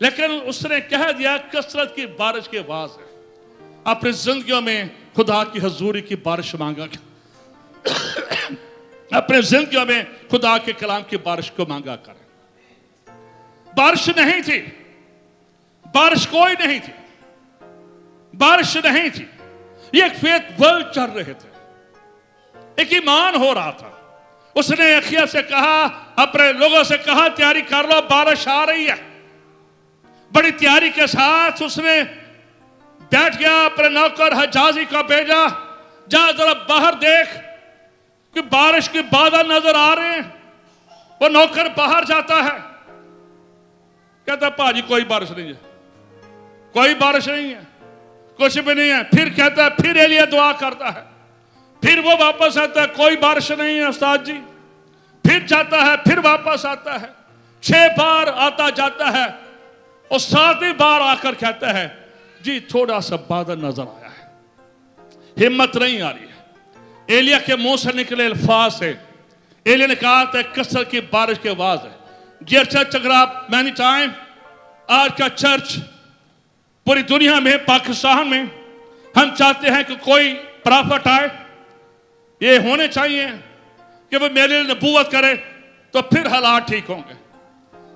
लेकिन उसने कह दिया कसरत की बारिश की आवाज है। अपनी जिंदगियों में खुदा की हजूरी की बारिश मांगा, अपने जिंदगियों में खुदा के कलाम की बारिश को मांगा करें। बारिश नहीं थी, बारिश कोई नहीं थी, बारिश नहीं थी। ये एक फेथ वर्ल्ड चल रहे थे, एक ईमान हो रहा था। उसने अखिया से कहा, अपने लोगों से कहा तैयारी कर लो, बारिश आ रही है। बड़ी तैयारी के साथ उसने बैठ गया, अपने नौकर हजाजी को भेजा, जा जरा बाहर देख कि बारिश के बादल नजर आ रहे हैं। वो नौकर बाहर जाता है, कहता भाजी कोई बारिश नहीं है, कोई बारिश नहीं है, कुछ भी नहीं है। फिर कहता है, फिर एलिया दुआ करता है, फिर वो वापस आता है, कोई बारिश नहीं है उस्ताद जी। फिर जाता है, फिर वापस आता है, 6 बार आता जाता है और 7वीं बार आकर कहता है जी थोड़ा सा बादल नजर आया है, हिम्मत नहीं आ रही है। एलिया के मुंह से निकले अल्फाज है, एलिया ने कहा था कसर की बारिश की आवाज है। डियर चर्च, अगर आप मैनी टाइम आज का चर्च पूरी दुनिया में, पाकिस्तान में हम चाहते हैं कि कोई प्रॉफिट आए, ये होने चाहिए कि वो मेरे लिए नबूवत करे तो फिर हालात ठीक होंगे।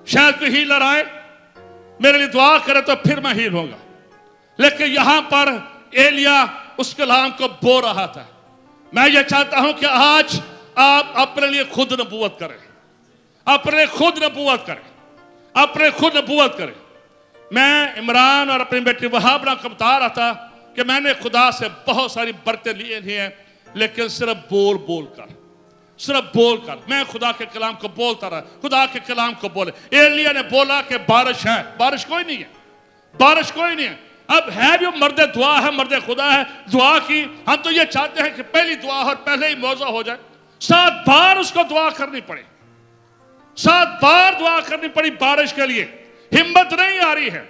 शायद कोई हीलर आए मेरे लिए दुआ करे तो फिर मैं हील होगा। लेकिन यहां पर एलिया उस कलाम को बोल रहा था। मैं ये चाहता हूं कि आज आप अपने लिए खुद नबूवत करें, अपने खुद नबूवत करें, अपने खुद नबूवत करें। मैं इमरान और अपनी बेटी वहाबना को बता रहा था कि मैंने खुदा से बहुत सारी बरकतें ली हैं, लेकिन सिर्फ बोल बोल कर, सिर्फ बोल कर। मैं खुदा के कलाम को बोलता रहा, खुदा के कलाम को बोले। एलिया ने बोला कि बारिश है, बारिश कोई नहीं है, बारिश कोई नहीं है। अब है जो मर्द दुआ है, मर्द खुदा है, दुआ की। हम तो ये चाहते हैं कि पहली दुआ और पहले ही मौजा हो जाए। 7 बार उसको दुआ करनी पड़े, 7 बार दुआ करनी पड़ी बारिश के लिए। हिम्मत नहीं आ रही है।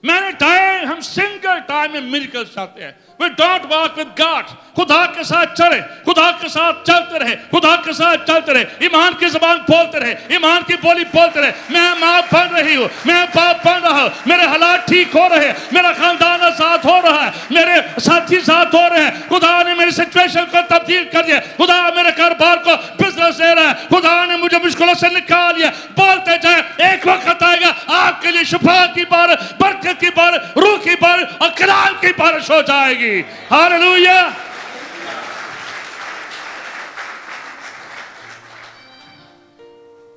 मैंने टाइम, हम सिंगल टाइम में मिलकर चाहते हैं। We don't walk with God। खुदा के साथ चले, खुदा के साथ चलते रहे, खुदा के साथ चलते रहे, ईमान की जबान बोलते रहे, ईमान की बोली बोलते रहे। मैं माँ बन रही हूँ, मैं बाप बन रहा हूँ, मेरे हालात ठीक हो रहे हैं, मेरा खानदान साथ हो रहा है, मेरे साथी साथ हो रहे हैं। खुदा ने मेरी सिचुएशन को तब्दील कर दिया, खुदा मेरे कारोबार को बिजनेस दे रहा है, खुदा ने मुझे मुश्किलों से निकाल लिया। बोलते जाए, एक वक्त आएगा आपके लिए शिफा की बारिश, बरकत की बारिश, रूह की बारिश और कलाम की बारिश हो जाएगी। हालेलुया।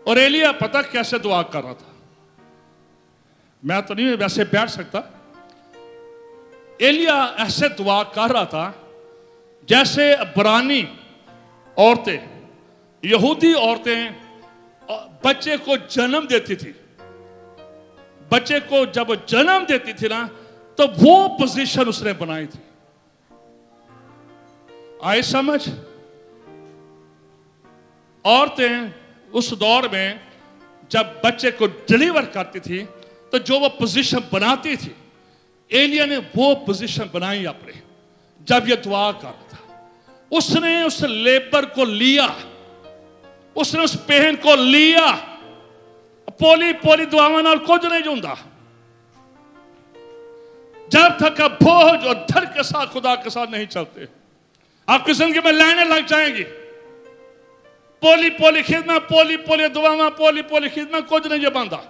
और एलिया पता कैसे दुआ कर रहा था, मैं तो नहीं वैसे बैठ सकता। एलिया ऐसे दुआ कर रहा था जैसे अब्रानी औरतें, यहूदी औरतें बच्चे को जन्म देती थी। बच्चे को जब जन्म देती थी ना, तो वो पोजीशन उसने बनाई थी। आए समझ? औरतें उस दौर में जब बच्चे को डिलीवर करती थी तो जो वो पोजीशन बनाती थी, एलिया ने वो पोजीशन बनाई अपने। जब ये दुआ कर रहा था, उसने उस लेबर को लिया, उसने उस पेन को लिया। पोली पोली दुआवां नाल कुछ नहीं जुंदा। जब तक आप बोझ और डर के साथ खुदा के साथ नहीं चलते, आपकी जिंदगी में लाइनें लग जाएंगी। पोली पोली खिदमत, पोली पोली दुआवां, पोली पोली खिदमत, कुछ नहीं बनता,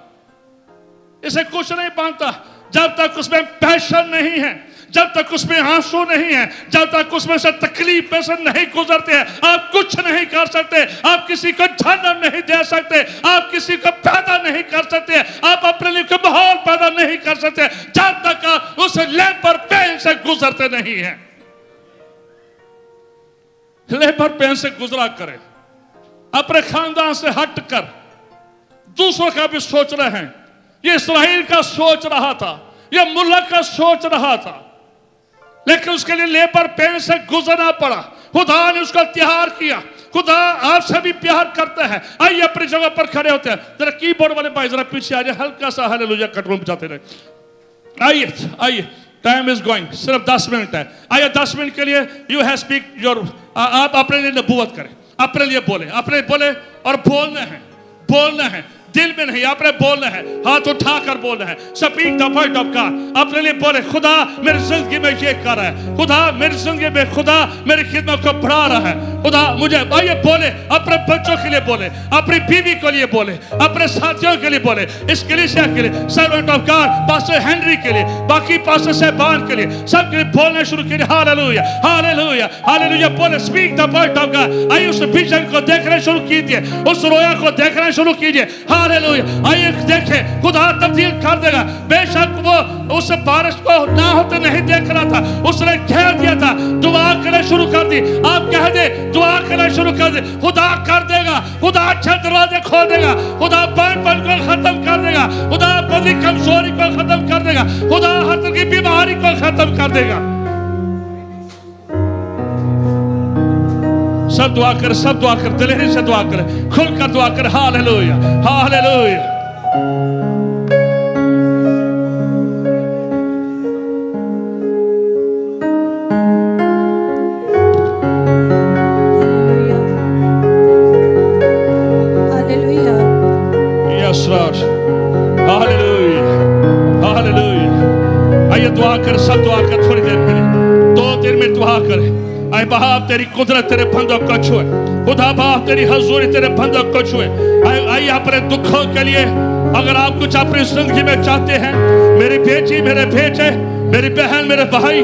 इसे कुछ नहीं बनता जब तक उसमें पैशन नहीं है, जब तक उसमें आंसू नहीं है, जब तक उसमें से तकलीफ में से नहीं गुजरते हैं। आप कुछ नहीं कर सकते, आप किसी को जन्म नहीं दे सकते, आप किसी को पैदा नहीं कर सकते, आप अपने लिए कोई माहौल पैदा नहीं कर सकते जब तक आप उस लेबर पेन से गुजरते नहीं हैं। लेबर पेन से गुजरा करें, अपने खानदान से हट कर दूसरों का भी सोच रहे हैं। ये इस्राएल का सोच रहा था, ये मुल्क का सोच रहा था, लेकिन उसके लिए लेबर पेन से गुजरना पड़ा। खुदा ने उसका त्यार किया। खुदा आपसे भी प्यार करता है। आइए अपनी जगह पर खड़े होते हैं। जरा कीबोर्ड वाले भाई जरा पीछे आ जाए, हल्का सा हालेलुया कटरूम बजाते रहे। आइए आइए, टाइम इज गोइंग, सिर्फ 10 मिनट है। आइए 10 मिनट के लिए यू हैव स्पीक योर, आप अपने लिए नबूवत करें, अपने लिए बोले, अपने बोले और बोलना है, बोलना है। दिल में नहीं, आपने बोलना है, हाथ उठाकर बोलना है। Speak the word of God. अपने लिए बोले, खुदा मेरी जिंदगी में ये कर रहा है, खुदा मेरी जिंदगी में, खुदा मेरी खिदमत को बढ़ा रहा है, खुदा मुझे। आइए बोले, अपने बच्चों के लिए बोले, अपनी बीवी के लिए बोले, अपने साथियों के लिए बोले, इस कलीसिया के लिए, servant of God pastor Henry के लिए, बाकी पास्टर साहबान के लिए, सबके लिए बोलना शुरू कीजिए। Hallelujah, hallelujah, hallelujah. बोले, speak the word of God. आइए उस विजन को देखना शुरू कीजिए, उस रोया को देखना शुरू कीजिए। हालेलुया। आइए देखें, खुदा तब्दील कर देगा। बेशक वो उस बारिश को ना होते नहीं देख रहा था, उसने कह दिया था, दुआ करना शुरू कर दी। आप कह दे, दुआ करना शुरू कर दे, खुदा कर देगा। खुदा अच्छे दरवाजे खोल देगा, खुदा बंद को खत्म कर देगा, खुदा अपनी कमजोरी को खत्म कर देगा, खुदा हर तरह की बीमारी को खत्म कर देगा। सब दुआ कर, सब दुआ कर, दिलहरी से दुआ कर, खुलकर दुआ कर। Hallelujah, hallelujah. दुआ कर, सब दुआ कर थोड़ी देर के लिए, 2 दिन में दुआ करे। आए बाप तेरी कुदरत तेरे बंदों को छुए, खुदा बाप तेरी हजूरी तेरे बंदों को छुए। आइए अपने दुखों के लिए, अगर आप कुछ अपनी जिंदगी में चाहते हैं, मेरी बेटी, मेरे बेटे, मेरी बहन, मेरे भाई,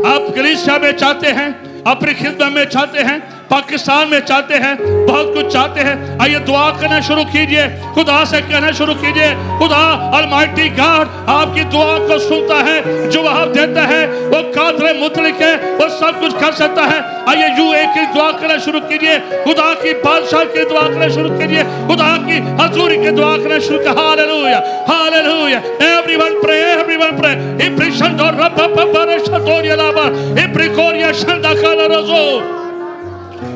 आप कलीसिया में चाहते हैं, अपनी खिदमत में चाहते हैं, पाकिस्तान में चाहते हैं, बहुत कुछ चाहते हैं, आइए दुआ करना शुरू कीजिए, खुदा से कहना शुरू कीजिए। खुदा अलमाइटी गॉड आपकी दुआ को सुनता है, जवाब देता है, वो कादर मुतलक है, वो सब कुछ कर सकता है। आइए यूए की दुआ करना शुरू कीजिए, खुदा की बादशाह की दुआ करना शुरू कीजिए, खुदा की हजूरी की दुआ करना शुरू कीजिए। Hallelujah, hallelujah. Everyone pray, everyone pray. इप्रिशन दो रब पर शतोरिया लाबा, इप्रिकोरिया शंदा काला रोजो।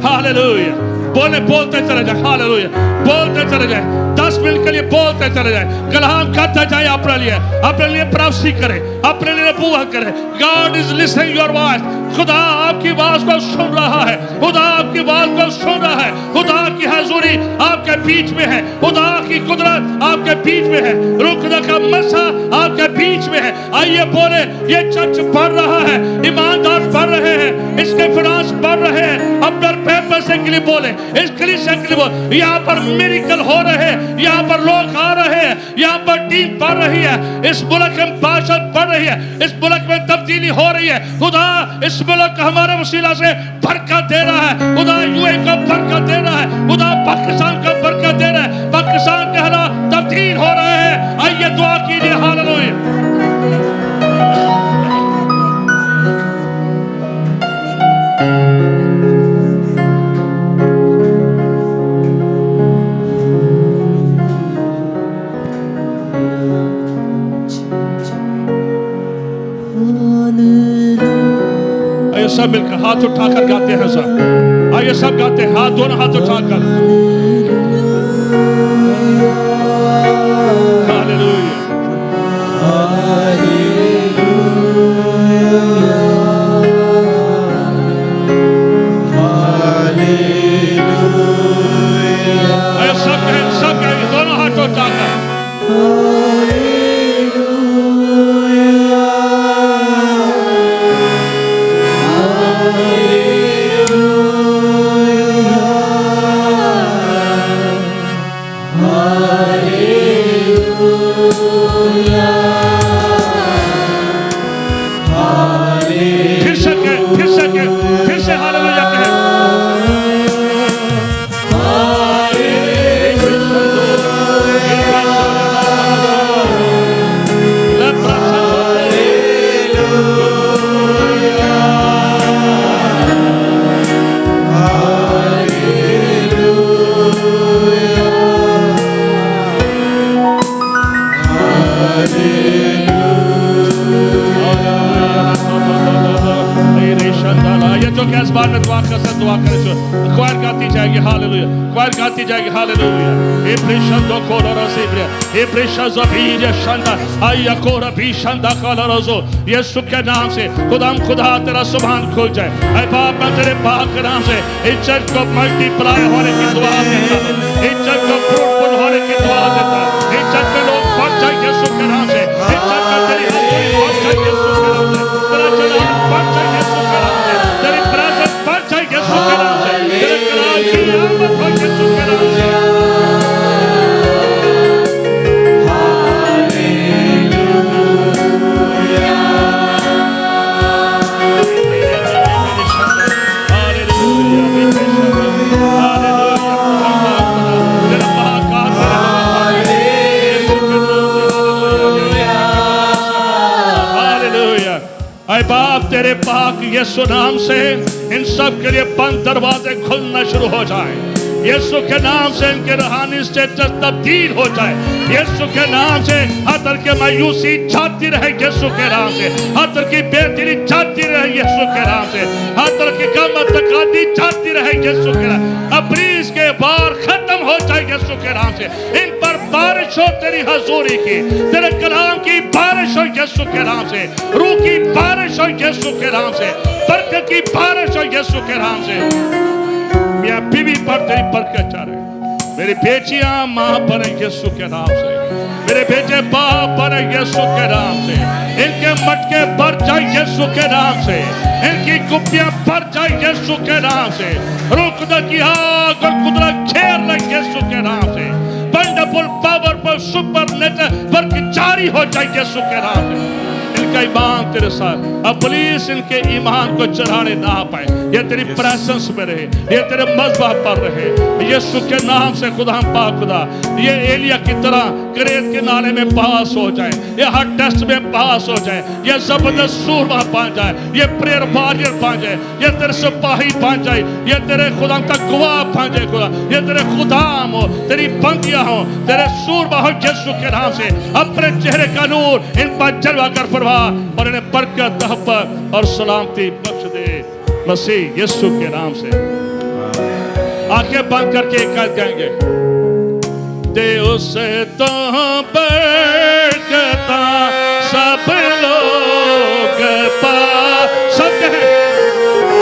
हालेलुया। बोले, बोलते चले जाए। हालेलुया, बोलते चले जाए। 10 मिनट के लिए बोलते चले जाए, कलाम करते जाए, अपने लिए प्रार्थना करे, अपने लिए बुआ करे। God is listening your voice. खुदा आपकी आवाज को सुन रहा है, खुदा आपकी आवाज को सुन रहा है, खुदा की हजूरी आपके बीच में है, खुदा की कुदरत आपके बीच में है, रुकने का मसा आपके बीच में है। आइए बोले, ये चर्च बढ़ रहा है, ईमानदार बढ़ रहे हैं, इसके फाइनेंस बढ़ रहे हैं। अपने पेपर से के लिए बोले, इस कलीसिया के लिए बोले, यहाँ पर मिरेकल हो रहे हैं, यहाँ पर लोग आ रहे हैं, यहाँ पर टीम बढ़ रही है, इस मुल्क में बादशाह बढ़ रही है, इस मुल्क में तब्दीली हो रही है। खुदा इस मुल्क को हमारे वसीला से बरकत दे रहा है, खुदा यूए को बरकत दे रहा है, खुदा पाकिस्तान को बरकत दे रहा है, पाकिस्तान के हालात तब्दील हो रहे हैं। आइए दुआ कीजिए। हालेलुया। सब मिलकर हाथ उठाकर गाते हैं सब। आइए सब गाते हैं, हाथ दोनों हाथ उठाकर। हालेलुया, आइए सब कहें दोनों हाथ उठाकर। फिर से हालेलुया कहें। इस बार में दुआ कर सकते, दुआ करें। क्वायर गाती जाएगी। हालेलुया, क्वायर गाती जाएगी। हालेलुया। ए प्रेशन दो कोलोरा सेब्रे, ए प्रेशन ज़बीर शंदा आया कोरा भी शंदा कालरोज़ो। यीशु के नाम से खुदा तेरा सुभान खुल जाए। ऐ बाप मैं तेरे पाक के नाम से इस चर्च को मल्टीप्लाई होने की दुआ देता हूं, इस चर्च को फ्रूटफुल होने की दुआ देता है। इस छत पे लोग बढ़ जाए यीशु के नाम से। इस छत पे तेरी हाजिरी बढ़ जाए यीशु के नाम से। तेरा चढ़ावा बढ़ जाए यीशु के नाम से। तेरी प्रेजेंस बढ़ जाए यीशु के नाम से। तेरे कलाम की आमद हो यीशु के नाम से। ऐ बाप तेरे पाक यीशु नाम से इन सब के लिए बंद दरवाजे खुलना शुरू हो जाए। यीशु के नाम से इनके रूहानी स्टेटस तब्दील हो जाए। यीशु के नाम से हर तरह की मायूसी जाती रहे यीशु के नाम से। हर तरह की बेदिली जाती रहे यीशु के नाम से। हर तरह की गम तकादी जाती रहे यीशु के नाम। अब्रीज के बार खत्म हो जाए यीशु के नाम से। इन पर बारिश हो तेरी हजूरी की, तेरे कलाम की बारिश हो यीशु के नाम से। रूह की बारिश हो यीशु के नाम से। बरकत की बारिश हो यीशु के नाम से। मियां बीवी पर तेरी बरकत चाहे। मेरी बेटियां मां बने यीशु के नाम से। मेरे बेटे बाप बने यीशु के नाम से। इनके मटके भर जाए यीशु के नाम से। इनकी कुप्पियां भर जाए यीशु के नाम से। रूह कुदरत की आग और कुदरत घेर ले यीशु के नाम से। वंडरफुल पावरफुल सुपरनेचुरल वर्क जारी हो जाए यीशु के नाम से। इनका ईमान तेरे साथ। अब पुलिस इनके ईमान को चढ़ाने ना पाए। ये तेरी प्रेजेंस में रहे, ये तेरे मज़बा पर रहे यीशु के नाम से। खुदा हम पाक खुदा ये एलिया की तरह करेत के नाले में पास हो जाए। ये हर टेस्ट में पास हो जाए। ये जबरदस्त सूरमा बन जाए। ये प्रेयर वॉरियर बन जाए। ये तेरे सिपाही बन जाए। ये तेरे खुदा का गवाह बन जाए। खुदा ये तेरे खुदाम हो, तेरी बंदियां हो, तेरे सूरमा हो यीशु के नाम से। अपने चेहरे का नूर इन पर जलवा कर फरमा और इन्हें बरकत मोहब्बत और सलामती बख्श दे मसीह यीशु के नाम से। आंखें बंद करके एक कहेंगे, दे उसे तो